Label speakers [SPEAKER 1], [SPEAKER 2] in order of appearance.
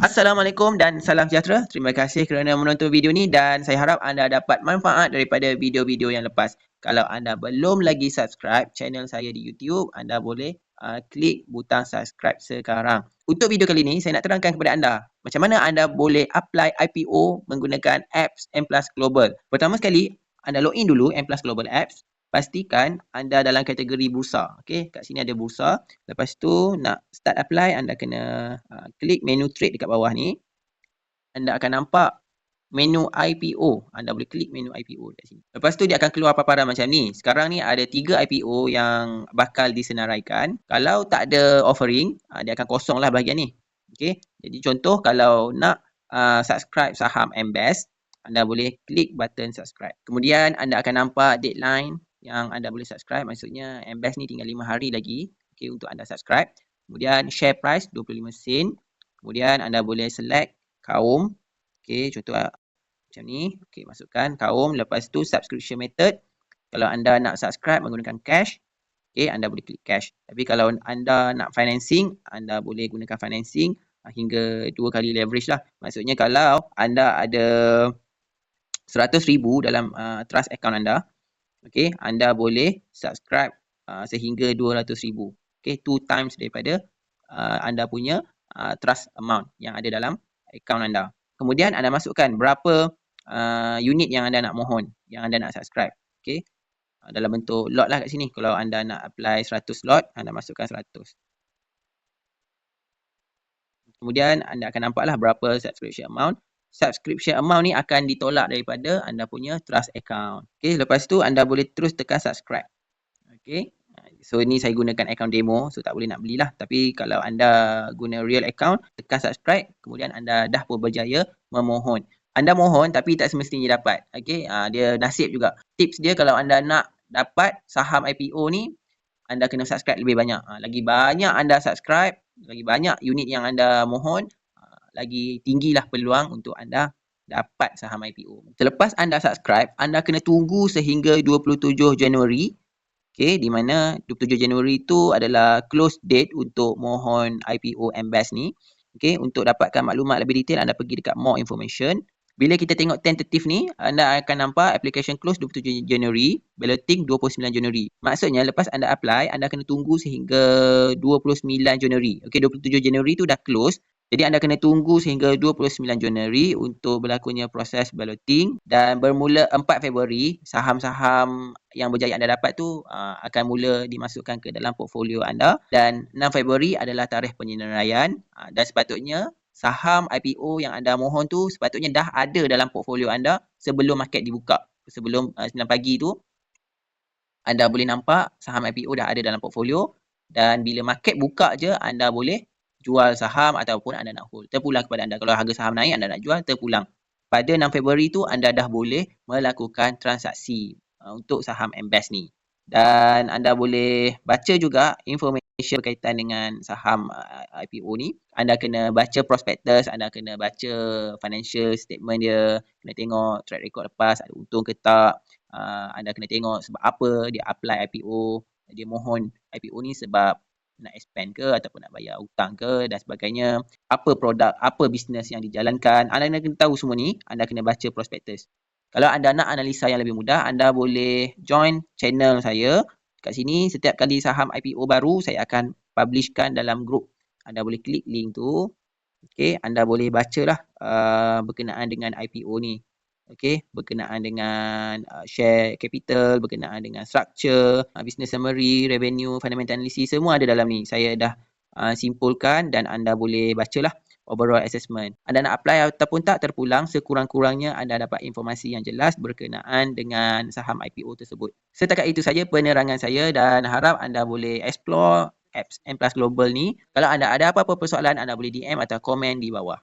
[SPEAKER 1] Assalamualaikum dan salam sejahtera. Terima kasih kerana menonton video ni dan saya harap anda dapat manfaat daripada video-video yang lepas. Kalau anda belum lagi subscribe channel saya di YouTube, anda boleh klik butang subscribe sekarang. Untuk video kali ini, saya nak terangkan kepada anda macam mana anda boleh apply IPO menggunakan apps M+ Global. Pertama sekali, anda login dulu M+ Global Apps. Pastikan anda dalam kategori bursa. Okey, kat sini ada bursa. Lepas tu nak start apply, anda kena klik menu trade dekat bawah ni. Anda akan nampak menu IPO. Anda boleh klik menu IPO kat sini. Lepas tu dia akan keluar paparan macam ni. Sekarang ni ada 3 IPO yang bakal disenaraikan. Kalau tak ada offering, dia akan kosong lah bahagian ni. Okey. Jadi contoh kalau nak subscribe saham MBEST, anda boleh klik button subscribe. Kemudian anda akan nampak deadline yang anda boleh subscribe. Maksudnya MBEST ni tinggal 5 hari lagi untuk anda subscribe. Kemudian share price 25 sen. Kemudian anda boleh select kaum. Okey, contoh macam ni. Okey, masukkan kaum. Lepas tu subscription method. Kalau anda nak subscribe menggunakan cash, anda boleh klik cash. Tapi kalau anda nak financing, anda boleh gunakan financing hingga 2 kali leverage lah. Maksudnya kalau anda ada 100,000 dalam trust account anda, anda boleh subscribe sehingga 200,000. 2 times daripada anda punya trust amount yang ada dalam account anda. Kemudian anda masukkan berapa unit yang anda nak mohon, yang anda nak subscribe. Dalam bentuk lot lah kat sini. Kalau anda nak apply 100 lot, anda masukkan 100. Kemudian anda akan nampaklah berapa subscription amount. Subscription amount ni akan ditolak daripada anda punya trust account. Lepas tu anda boleh terus tekan subscribe. So ni saya gunakan account demo, so tak boleh nak belilah. Tapi kalau anda guna real account, tekan subscribe, kemudian anda dah pun berjaya memohon. Anda mohon tapi tak semestinya dapat. Dia nasib juga. Tips dia kalau anda nak dapat saham IPO ni, anda kena subscribe lebih banyak. Lagi banyak anda subscribe, lagi banyak unit yang anda mohon, lagi tinggilah peluang untuk anda dapat saham IPO. Selepas anda subscribe, anda kena tunggu sehingga 27 Januari. Di mana 27 Januari itu adalah close date untuk mohon IPO MBEST ni. Untuk dapatkan maklumat lebih detail, anda pergi dekat more information. Bila kita tengok tentative ni, anda akan nampak application close 27 Januari, balloting 29 Januari. Maksudnya lepas anda apply, anda kena tunggu sehingga 29 Januari. 27 Januari tu dah close. Jadi anda kena tunggu sehingga 29 Januari untuk berlakunya proses balloting, dan bermula 4 Februari saham-saham yang berjaya anda dapat tu akan mula dimasukkan ke dalam portfolio anda, dan 6 Februari adalah tarikh penyenaraian, dan sepatutnya saham IPO yang anda mohon tu sepatutnya dah ada dalam portfolio anda sebelum market dibuka. Sebelum 9 pagi tu anda boleh nampak saham IPO dah ada dalam portfolio, dan bila market buka je anda boleh jual saham ataupun anda nak hold. Terpulang kepada anda. Kalau harga saham naik, anda nak jual, terpulang. Pada 6 Februari tu, anda dah boleh melakukan transaksi untuk saham MBEST ni. Dan anda boleh baca juga informasi berkaitan dengan saham IPO ni. Anda kena baca prospectus, anda kena baca financial statement dia, kena tengok track record lepas, ada untung ke tak. Anda kena tengok sebab apa dia apply IPO. Dia mohon IPO ni sebab nak expand ke ataupun nak bayar hutang ke dan sebagainya, apa produk, apa bisnes yang dijalankan, anda kena tahu semua ni. Anda kena baca prospectus. Kalau anda nak analisa yang lebih mudah, anda boleh join channel saya. Kat sini setiap kali saham IPO baru saya akan publishkan dalam group. Anda boleh klik link tu. Anda boleh bacalah berkenaan dengan IPO ni. Berkenaan dengan share capital, berkenaan dengan structure, business summary, revenue, fundamental analysis, semua ada dalam ni. Saya dah simpulkan dan anda boleh bacalah overall assessment. Anda nak apply ataupun tak, terpulang, sekurang-kurangnya anda dapat informasi yang jelas berkenaan dengan saham IPO tersebut. Setakat itu saja penerangan saya dan harap anda boleh explore apps M+ Global ni. Kalau anda ada apa-apa persoalan, anda boleh DM atau komen di bawah.